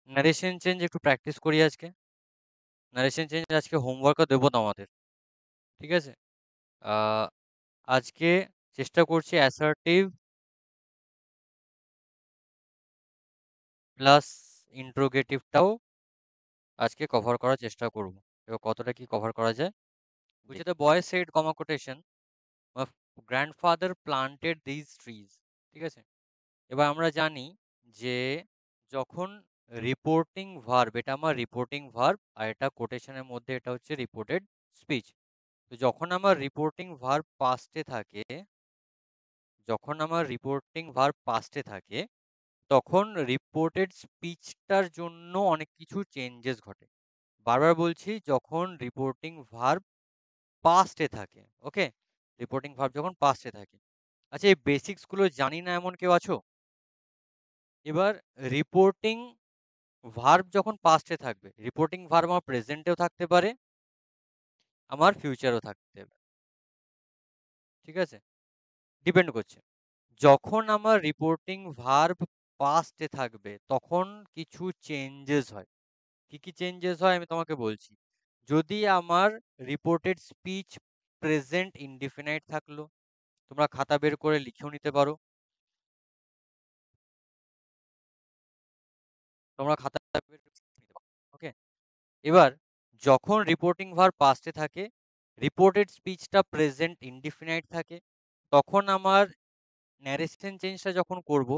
Narration change একটু practice করি আজকে। নারেশন চেঞ্জ আজকে হোমওয়ার্কও দেবো তোমাদের, ঠিক আছে? আজকে চেষ্টা করছি অ্যাসার্টিভ প্লাস ইন্ট্রোগেটিভটাও আজকে কভার করার চেষ্টা করব। এবার কতটা কি কভার করা যায়। which the boy said comma quotation, my grandfather planted these trees, ঠিক আছে? এবার আমরা জানি যে যখন রিপোর্টিং ভার্ব, এটা আমার রিপোর্টিং ভার্ব আর এটা কোটেশনের মধ্যে এটা হচ্ছে রিপোর্টেড স্পিচ। তো যখন আমার রিপোর্টিং ভার্ব পাস্টে থাকে, তখন রিপোর্টেড স্পিচটার জন্য অনেক কিছু চেঞ্জেস ঘটে। বারবার বলছি, যখন রিপোর্টিং ভার্ব পাস্টে থাকে, ওকে? রিপোর্টিং ভার্ব যখন পাস্টে থাকে। আচ্ছা, এই বেসিক্স গুলো জানি না এমন কেউ আছো? এবার রিপোর্টিং ভার্ব যখন পাস্টে থাকবে, রিপোর্টিং ভার্ব আমার প্রেজেন্টেও থাকতে পারে, আমার ফিউচারও থাকতে পারে, ঠিক আছে? ডিপেন্ড করছে। যখন আমার রিপোর্টিং ভার্ব পাস্টে থাকবে তখন কিছু চেঞ্জেস হয়। কি কি চেঞ্জেস হয় আমি তোমাকে বলছি। যদি আমার রিপোর্টেড স্পিচ প্রেজেন্ট ইনডিফিনাইট থাকলো, তোমরা খাতা বের করে লিখেও নিতে পারো, ওকে? এবার যখন রিপোর্টিং ভার্ব পাস্টে থাকে, রিপোর্টেড স্পিচটা প্রেজেন্ট ইনডিফিনাইট থাকে, তখন আমার ন্যারেশন চেঞ্জটা যখন করব,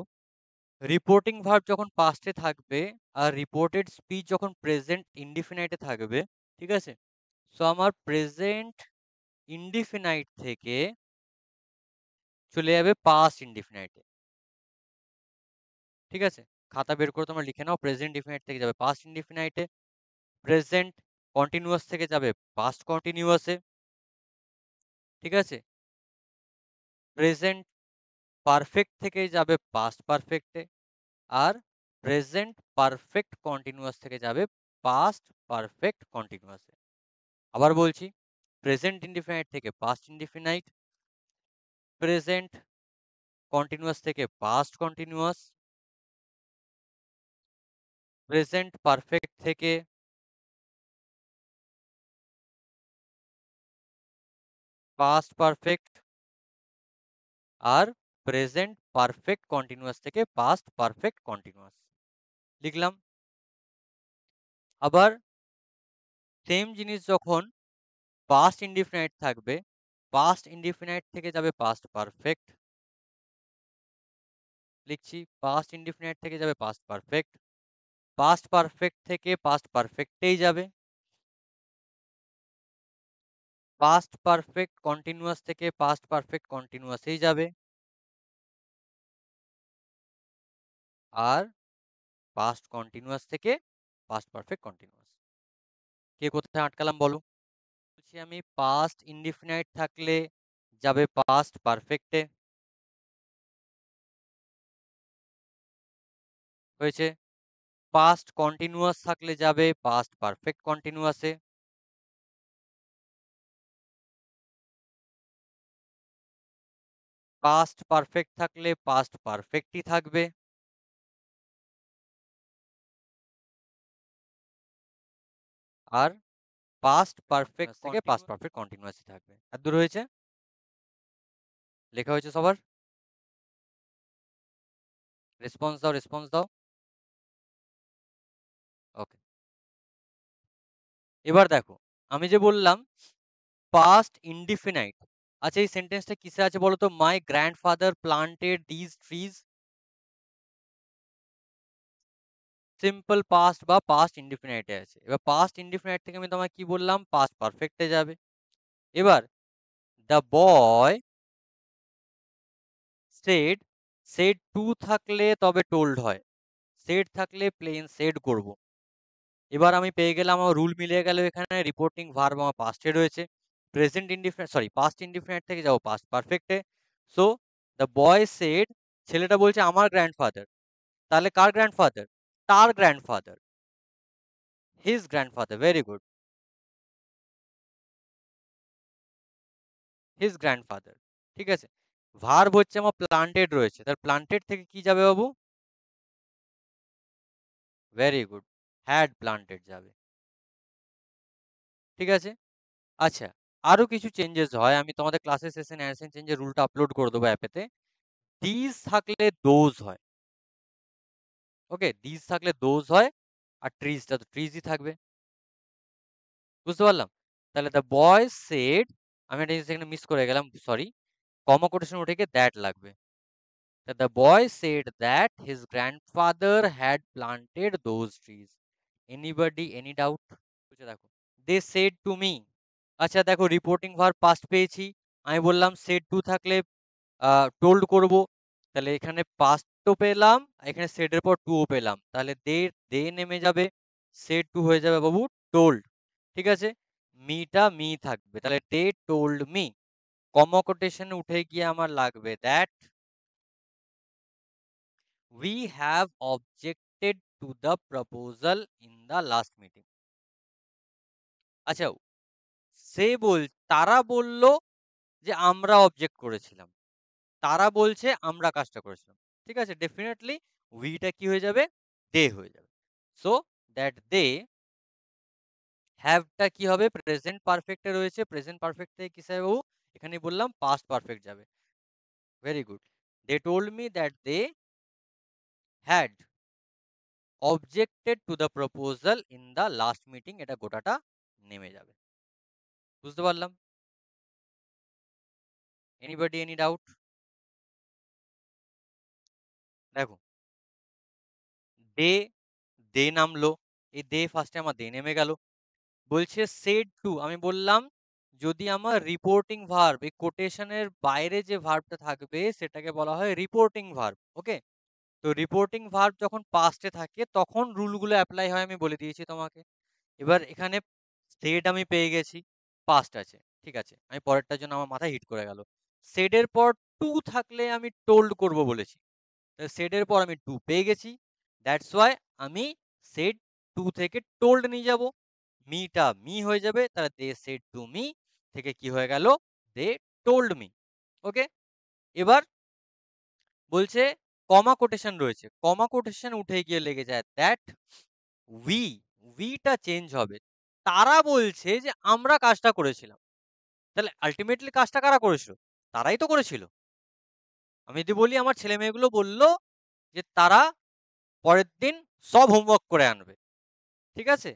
রিপোর্টিং ভার্ব যখন পাস্টে থাকবে আর রিপোর্টেড স্পিচ যখন প্রেজেন্ট ইনডিফিনাইটে থাকবে, ঠিক আছে? সো আমার প্রেজেন্ট ইনডিফিনাইট থেকে চলে যাবে পাস্ট ইনডিফিনাইটে, ঠিক আছে? খাতা বের করে তোমরা লিখে নাও, প্রেজেন্ট ইনডিফিনাইট থেকে যাবে পাস্ট ইনডিফিনাইটে, প্রেজেন্ট কন্টিনিউয়াস থেকে যাবে পাস্ট কন্টিনিউয়াসে, ঠিক আছে? প্রেজেন্ট পারফেক্ট থেকে যাবে পাস্ট পারফেক্টে, আর প্রেজেন্ট পারফেক্ট কন্টিনিউয়াস থেকে যাবে পাস্ট পারফেক্ট কন্টিনিউয়াসে। আবার বলছি, প্রেজেন্ট ইনডিফিনাইট থেকে পাস্ট ইনডিফিনাইট, প্রেজেন্ট কন্টিনিউয়াস থেকে পাস্ট কন্টিনিউয়াস, প্রেজেন্ট পারফেক্ট থেকে পাস্ট পারফেক্ট, আর প্রেজেন্ট পারফেক্ট কন্টিনিউয়াস থেকে পাস্ট পারফেক্ট কন্টিনিউয়াস লিখলাম। আবার সেম জিনিস যখন পাস্ট ইনডিফিনাইট থাকবে, পাস্ট ইনডিফিনাইট থেকে যাবে পাস্ট পারফেক্ট, লিখছি, পাস্ট ইনডিফিনাইট থেকে যাবে পাস্ট পারফেক্ট, পাস্ট পারফেক্ট থেকে পাস্ট পারফেক্টেই যাবে, পাস্ট পারফেক্ট কন্টিনিউয়াস থেকে পাস্ট পারফেক্ট কন্টিনিউয়াসেই যাবে, আর পাস্ট কন্টিনিউয়াস থেকে পাস্ট পারফেক্ট কন্টিনিউয়াস। কে কোথায় আটকালাম বলো? বলছি আমি পাস্ট ইনডিফিনাইট থাকলে যাবে পাস্ট পারফেক্টে, হয়েছে? পাস্ট কন্টিনিউয়াস থাকলে যাবে পাস্ট পারফেক্ট কন্টিনিউয়াসে, পাস্ট পারফেক্ট থাকলে পাস্ট পারফেক্টই থাকবে, আর পাস্ট পারফেক্ট থেকে পাস্ট পারফেক্ট কন্টিনিউয়াসই থাকবে। আর দূর হয়েছে? লেখা হয়েছে সবার? রেসপন্স দাও, রেসপন্স দাও। ওকে, এবার দেখো, আমি যে বললাম পাস্ট ইনডিফিনাইট, আচ্ছা এই সেন্টেন্সটা কিসে আছে বলো তো? My grandfather planted this trees, simple past বা পাস্ট ইনডিফিনাইটে আছে। এবার পাস্ট ইনডিফিনাইট থেকে আমি তোমায় কি বললাম? পাস্ট পারফেক্টে যাবে। এবার the boy shed, shed to থাকলে তবে টোল্ড হয়, সেড থাকলে প্লেন সেড করব। এবার আমি পেয়ে গেলাম, আমার রুল মিলে গেল, এখানে রিপোর্টিং ভার্ব আমার পাস্টে রয়েছে, present indefinite sorry past indefinite থেকে যাবো পাস্ট পারফেক্টে। সো দ্য বয় সেড, ছেলেটা বলছে আমার গ্র্যান্ডফাদার, তাহলে কার গ্র্যান্ডফাদার? তার grandfather, his grandfather, very good, his grandfather, ঠিক আছে? ভার্ব হচ্ছে আমার প্লান্টেড রয়েছে, তার প্লান্টেড থেকে কি যাবে বাবু? ভেরি গুড, হ্যাড প্লান্টেড যাবে। ঠিক আছে। আচ্ছা, আরো কিছু চেঞ্জেস হয়, আমি তোমাদের ক্লাসের শেষে অ্যানসেন চেঞ্জের রুলটা আপলোড করে দেবো অ্যাপেতে। দিস থাকলে দোজ হয়। ওকে, দিস থাকলে দোজ হয়, আর ট্রিজটা তো ট্রিজই থাকবে। বুঝতে পারলাম? তাহলে দ্য বয় সেড, আমি একটা জিনিস এখানে মিস করে গেলাম, সরি, কমা কোটেশন উঠে গিয়ে দ্যাট লাগবে। The boy said that his grandfather had planted those trees. Anybody, any doubt? বুঝে দেখো, they said to me। আচ্ছা দেখো, রিপোর্টিং ভার্ব পাস্ট পেয়েছি, আমি বললাম said to থাকলে টোল্ড করব, তাহলে এখানে পাস্টও পেলাম, এখানে said এর পর to ও পেলাম, তাহলে দে নেমে যাবে, said to হয়ে যাবে বাবু টোল্ড। ঠিক আছে, মিটা মি থাকবে, তাহলে they told me। Comma quotation উঠে গিয়ে আমার লাগবে that we have objected to the proposal in the last meeting। আচ্ছা, তারা বলল যে আমরা অবজেক্ট করেছিলাম, তারা বলছে আমরা কাজটা করেছিলাম। ঠিক আছে, ডেফিনেটলি উইটা কি হয়ে যাবে, দে হয়ে যাবে। সো দ্যাট দে হ্যাভটা কি হবে, প্রেজেন্ট পারফেক্টে রয়েছে, প্রেজেন্ট পারফেক্ট থেকে কিসে যাবে, এখানে বললাম পাস্ট পারফেক্ট যাবে। Very good, they told me that they had objected to the proposal in the last meeting, এটা গোটাটা নেমে যাবে। বুঝতে পারলাম? Anybody, any doubt? দেখো, দে দে নামলো, এই দে ফার্স্টে আমার দে নেমে গেল। বলছে সেড টু, আমি বললাম যদি আমার রিপোর্টিং ভার্ব, এই কোটেশনের বাইরে যে ভার্বটা থাকবে সেটাকে বলা হয় রিপোর্টিং ভার্ব। ওকে, তো রিপোর্টিং ভার্ব যখন পাস্টে থাকে তখন রুলগুলো অ্যাপ্লাই হয়, আমি বলে দিয়েছি তোমাকে। এবার এখানে সেড আমি পেয়ে গেছি, পাস্ট আছে, ঠিক আছে, আমি পরেরটার জন্য আমার মাথায় হিট করে গেল। সেডের পর টু থাকলে আমি টোল্ড করব বলেছি, সেডের পর আমি টু পেয়ে গেছি, দ্যাটস ওয়াই আমি সেড টু থেকে টোল্ড নিয়ে যাব, মিটা মি হয়ে যাবে, তাহলে দে সেড টু মি থেকে কি হয়ে গেল, দে টোল্ড মি। ওকে, এবার বলছে কমা কোটেশন রয়েছে, কমা কোটেশন উঠে গিয়ে লেগে যায় দ্যাট উই, উইটা চেঞ্জ হবে, তারা বলছে যে আমরা কাজটা করেছিলাম, তাহলে আলটিমেটলি কাজটা কারা করেছিল, তারাই তো করেছিল। আমি যদি বলি আমার ছেলে মেয়েগুলো বললো যে তারা পরের দিন সব হোমওয়ার্ক করে আনবে, ঠিক আছে,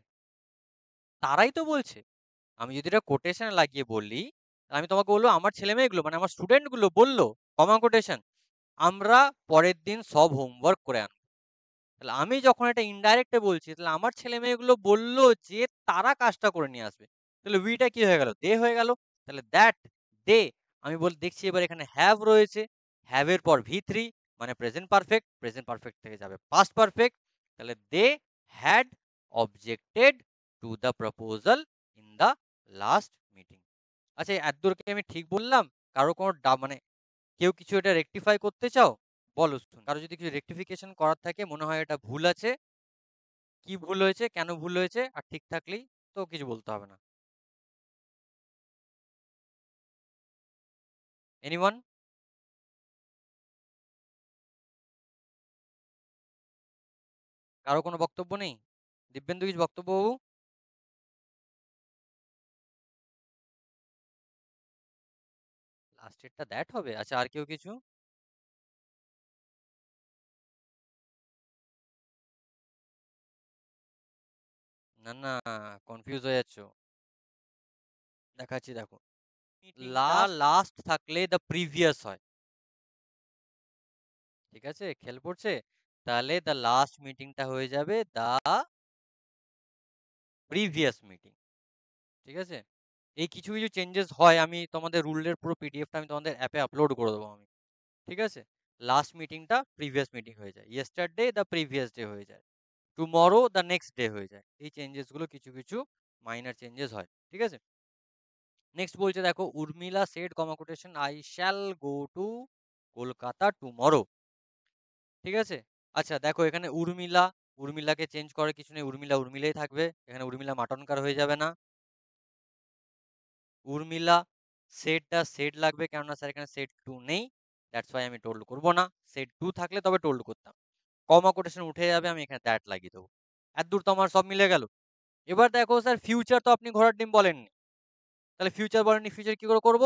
তারাই তো বলছে। আমি যদি এটা কোটেশন লাগিয়ে বলি, আমি তোমাকে বলবো আমার ছেলে মেয়েগুলো মানে আমার স্টুডেন্ট গুলো বললো, কমা কোটেশন, আমরা পরের দিন সব হোমওয়ার্ক করে আনবো। তাহলে আমি যখন এটা ইনডাইরেক্টে বলছি, তাহলে আমার ছেলে মেয়েগুলো বললো যে তারা কাজটা করে নিয়ে আসবে, তাহলে উইটা কি হয়ে গেল, দে হয়ে গেল। তাহলে দ্যাট দে, আমি দেখছি এবার এখানে হ্যাভ রয়েছে, হ্যাভ এর পর ভি3 মানে প্রেজেন্ট পারফেক্ট, প্রেজেন্ট পারফেক্ট থেকে যাবে পাস্ট পারফেক্ট, তাহলে they had objected to the proposal in the last meeting. আচ্ছা, এতদূর কি আমি ঠিক বললাম? কারো কোনো মানে কেউ কিছু এটা রেকটিফাই করতে চাও, বলো শুন, কারো যদি কিছু রেকটিফিকেশন করার থাকে, মনে হয় এটা ভুল আছে, কি ভুল হয়েছে, কেন ভুল হয়েছে, আর ঠিক থাকলেই তো কিছু বলতে হবে না। এনিওয়ান? কারো কোনো বক্তব্য নেই? দিব্যেন্দু, কিছু বক্তব্য বাবু? লাস্টেরটা দ্যাট হবে, আচ্ছা, আর কেউ কিছু? না না, কনফিউজ হয়ে যাচ্ছ, দেখাচ্ছি দেখো, লাস্ট থাকলে দ্য প্রিভিয়াস হয়, ঠিক আছে, খেয়াল পড়ছে, তাহলে দ্য লাস্ট মিটিংটা হয়ে যাবে দ্য প্রিভিয়াস মিটিং। ঠিক আছে, এই কিছু কিছু চেঞ্জেস হয়, আমি তোমাদের রুলের পুরো পিডিএফটা আমি তোমাদের অ্যাপে আপলোড করে দেবো আমি। ঠিক আছে, লাস্ট মিটিংটা প্রিভিয়াস মিটিং হয়ে যায়, ইয়েস্টারডে দ্য প্রিভিয়াস ডে হয়ে যায়, টুমরো দ্য নেক্সট ডে হয়ে যায়, এই চেঞ্জেস গুলো কিছু কিছু মাইনার চেঞ্জেস হয়। ঠিক আছে, নেক্সট বলছে দেখো, Urmila shed comma quotation I shall go to Kolkata tomorrow. ঠিক আছে, আচ্ছা দেখো এখানে উর্মিলা, উর্মিলাকে চেঞ্জ করে কিছু নেই, উর্মিলা উর্মিলাই থাকবে, এখানে উর্মিলা মাটনকার হয়ে যাবে না। উর্মিলা, সেটটা সেট লাগবে, কেননা স্যার এখানে সেট টু নেই, দ্যাটস ওয়াই আমি টোল্ড করব না, সেট টু থাকলে তবে টোল্ড করতাম। কমা কোটেশন উঠে যাবে, আমি এখানে দ্যাট লাগিয়ে দেবো। এতদূর তো আমার সব মিলে গেল। এবার দেখো স্যার ফিউচার তো আপনি ঘোড়ার ডিম বলেননি। তাহলে ফিউচার বলেননি, ফিউচার কি করে করব?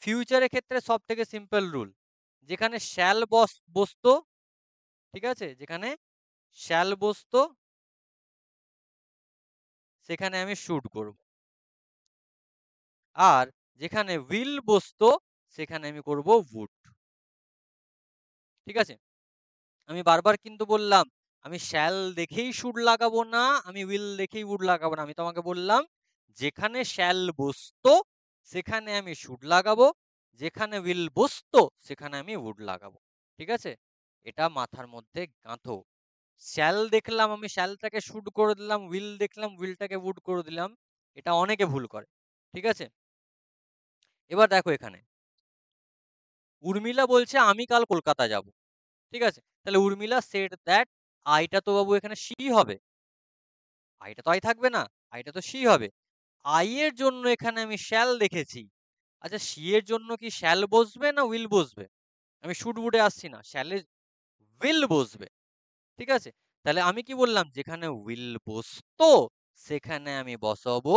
ফিউচারের ক্ষেত্রে সবথেকে সিম্পল রুল, যেখানে শ্যাল বসতো, ঠিক আছে? যেখানে শ্যাল বসতো সেখানে আমি শুড করব। আর যেখানে উইল বসতো সেখানে আমি করব would। ঠিক আছে? আমি বারবার কিন্তু বললাম আমি শ্যাল দেখেই শুড লাগাবো না, আমি উইল দেখেই উড লাগাবো না। আমি তোমাকে বললাম যেখানে শ্যাল বসতো সেখানে আমি শুড লাগাবো, যেখানে উইল বসতো সেখানে আমি উড লাগাবো। ঠিক আছে? এটা মাথার মধ্যে গাঁথো। শ্যাল দেখলাম আমি শ্যালটাকে শুড করে দিলাম, উইল দেখলাম উইলটাকে উড করে দিলাম। এটা অনেকে ভুল করে। ঠিক আছে? এবার দেখো এখানে উর্মিলা বলছে আমি কাল কলকাতা যাব। ঠিক আছে? তাহলে উর্মিলা সেড দ্যাট, আইটা তো বাবু এখানে শি হবে, আইটা তো আই থাকবে না, আইটা তো শি হবে। আই এর জন্য এখানে আমি শ্যাল দেখেছি। আচ্ছা শি এর জন্য কি শ্যাল বসবে না উইল বসবে? আমি শুড উডে আসছি না, শ্যালে উইল বসবে। ঠিক আছে? তাহলে আমি কি বললাম, যেখানে উইল বসতো সেখানে আমি বসাবো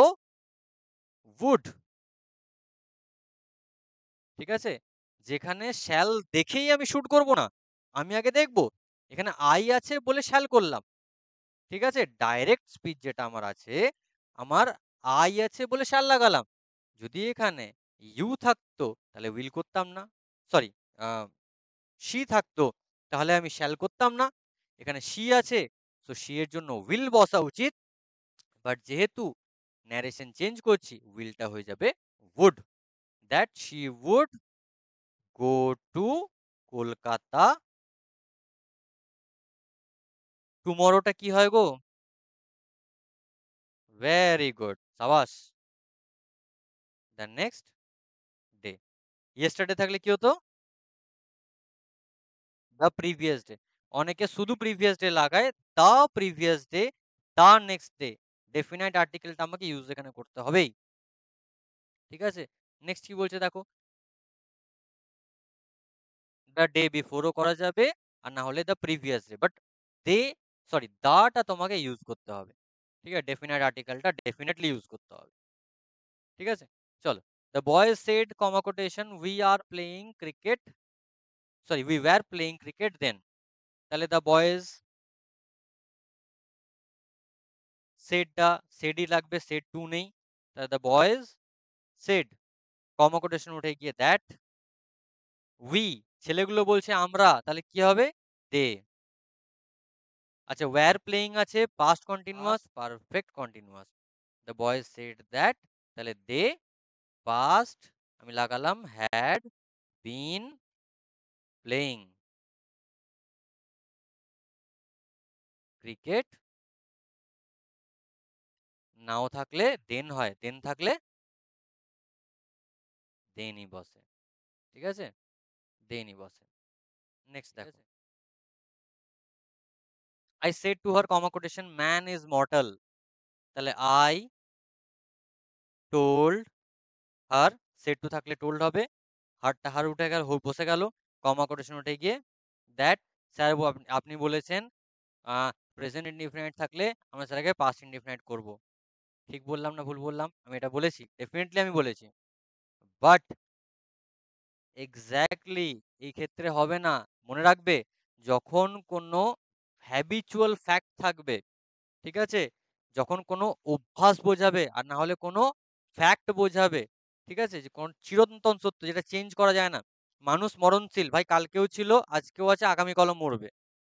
would। ঠিক আছে? যেখানে শ্যাল দেখেই আমি শুড করব না, আমি আগে দেখব এখানে আই আছে বলে শ্যাল করলাম। ঠিক আছে? ডাইরেক্ট স্পিচ যেটা আমার আছে, আমার আই আছে বলে শ্যাল লাগালাম। যদি এখানে ইউ থাকতো তাহলে উইল করতাম না, সরি শি থাকতো তাহলে আমি শ্যাল করতাম না। এখানে শি আছে তো শি এর জন্য উইল বসা উচিত, বাট যেহেতু ন্যারেশন চেঞ্জ করছি উইলটা হয়ে যাবে would। That she would go to Kolkata টুমরোটা কি হয় গো? ভেরি গুড, সাবাস। The next day. ইয়েস্টারডে থাকলে কি হতো? The previous day. অনেকে শুধু প্রিভিয়াস ডে লাগায়, the previous day, the next day. Definite আর্টিকেলটা আমাকে ইউজ এখানে করতে হবেই। ঠিক আছে? নেক্সট কি বলছে দেখো, দ্য ডে বিফোরও করা যাবে আর না হলে the previous day, but the, sorry দাটা তোমাকে ইউজ করতে হবে। ঠিক আছে? ডেফিনাইট আর্টিকেলটা ডেফিনেটলি ইউজ করতে হবে। ঠিক আছে? চলো, the boys said comma quotation we are playing cricket, sorry we were playing cricket then. তাহলে দ্য বয়েজ, সেডটা সেডই লাগবে, সেড টু নেই। তাহলে the boys said comma quotation উঠে গিয়ে দ্যাট, উই ছেলেগুলো বলছে আমরা, তাহলে কি হবে? দে। আচ্ছা ওয়্যার প্লেইং আছে past continuous perfect continuous. The boys said that, তাহলে দে পাস্ট আমি লাগালাম হ্যাড বিন প্লেইং ক্রিকেট। নাও থাকলে দেন হয়, দেন থাকলে দেনই বসে। ঠিক আছে? দেনই বসে। নেক্সট দেখো, I said to her comma quotation man is mortal. তাহলে I told her, said to থাকলে টোল্ড হবে, হারটা হার উঠে গেল, বসে গেল, কমা কোটেশন উঠে গিয়ে দ্যাট, স্যার আপনি বলেছেন প্রেজেন্ট ইনডিফিনাইট থাকলে আমরা সেটাকে পাস্ট ইনডিফিনাইট করব। ঠিক বললাম না ভুল বললাম? আমি এটা বলেছি, ডেফিনেটলি আমি বলেছি। বাট এক্স্যাক্টলি এই ক্ষেত্রে হবে না। মনে রাখবে যখন কোনো হ্যাবিচুয়াল ফ্যাক্ট থাকবে, ঠিক আছে, যখন কোনো অভ্যাস বোঝাবে আর না হলে কোনো ফ্যাক্ট বোঝাবে, ঠিক আছে, যে কোন চিরন্তন সত্য যেটা চেঞ্জ করা যায় না। মানুষ মরণশীল ভাই, কালকেও ছিল আজকেও আছে আগামীকালও মরবে।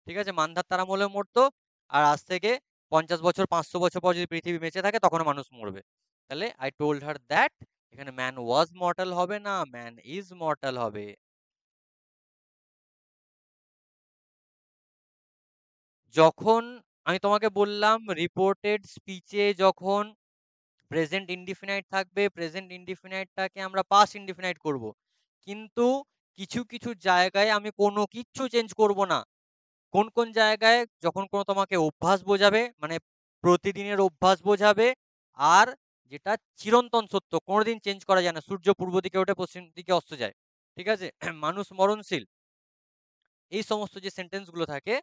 ঠিক আছে? মান্ধার তারা মরলে মরতো, আর আজ থেকে 50 বছর 500 বছর পর যদি পৃথিবী বেঁচে থাকে তখন মানুষ মরবে। তাহলে আই টোল্ড হার দ্যাট, এখানে ম্যান ওয়াজ মর্টাল হবে না, ম্যান ইজ মর্টাল হবে। যখন আমি তোমাকে বললাম রিপোর্টেড স্পিচে যখন প্রেজেন্ট ইনডিফিনাইট থাকবে, প্রেজেন্ট ইনডিফিনাইটটাকে আমরা পাস্ট ইনডিফিনাইট করব, কিন্তু কিছু কিছু জায়গায় আমি কোনো কিচ্ছু চেঞ্জ করব না। কোন কোন জায়গায়? যখন কোনো তোমাকে অভ্যাস বোঝাবে, মানে প্রতিদিনের অভ্যাস বোঝাবে, আর যেটা চিরন্তন সত্য কোনোদিন চেঞ্জ করা যায় না, সূর্য পূর্ব দিকে ওঠে পশ্চিম দিকে অস্ত যায়, ঠিক আছে, মানুষ মরণশীল, এই সমস্ত যে সেন্টেন্স গুলো থাকে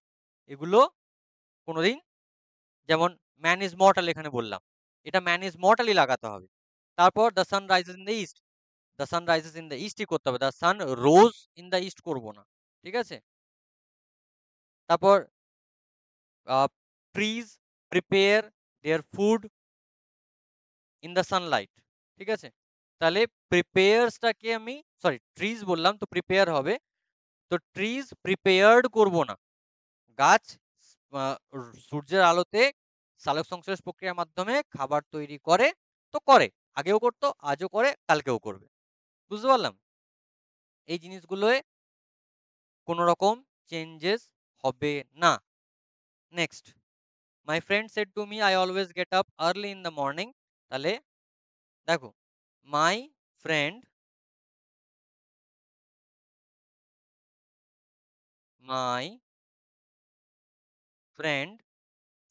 এগুলো কোনোদিন যেমন ম্যান ইজ মর্টাল এখানে বললাম, এটা ম্যান ইজ মর্টালই লাগাতে হবে। তারপর the sun rises in the east, the sun rises in the ইস্টই করতে হবে, the sun rose in the east করব না। ঠিক আছে? তারপর trees prepare their food in the sunlight. ঠিক আছে? তাহলে প্রিপেয়ারসটাকে আমি সরি ট্রিজ বললাম তো প্রিপেয়ার হবে। তো ট্রিজ প্রিপেয়ার্ড করব না। গাছ সূর্যের আলোতে সালোক সংশ্লেষ প্রক্রিয়ার মাধ্যমে খাবার তৈরি করে, তো করে, আগেও করতো, আজও করে, কালকেও করবে। বুঝতে পারলাম? এই জিনিসগুলোয় কোনো রকম চেঞ্জেস হবে না। Next, my friend said to me I always get up early in the morning. তাহলে দেখো, my friend, my friend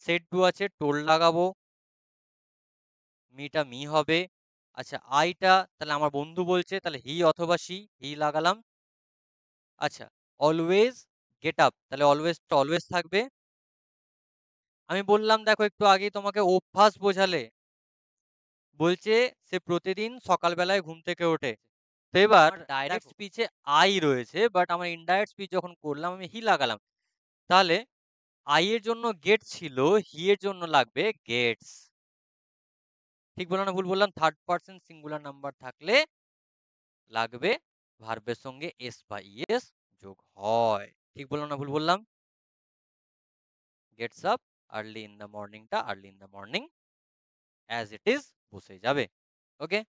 said to আছে, টোল লাগাবো, মিটা মি হবে। আচ্ছা, আইটা তাহলে আমার বন্ধু বলছে, তাহলে হি অথবা সি, হি লাগালাম। আচ্ছা, অলওয়েজ গেট আপ, তাহলে অলওয়েজটা অলওয়েজ থাকবে। আমি বললাম দেখো একটু আগেই তোমাকে অভ্যাস বোঝালে, বলছে সে প্রতিদিন সকালবেলায় ঘুম থেকে ওঠে। তো এবার ডাইরেক্ট স্পিচে আই রয়েছে, বাট আমার ইনডাইরেক্ট স্পিচ যখন করলাম আমি হি লাগালাম। তাহলে আই এর জন্য গেট ছিল, হি এর জন্য লাগবে গেটস। ঠিক বললাম না ভুল বললাম? থার্ড পারসন সিঙ্গুলার নাম্বার থাকলে লাগবে ভার্বের সঙ্গে এস বা ইএস যোগ হয়। ঠিক বললাম না ভুল বললাম? Gets up early in the মর্নিংটা early in the morning as it is বসে যাবে। ওকে?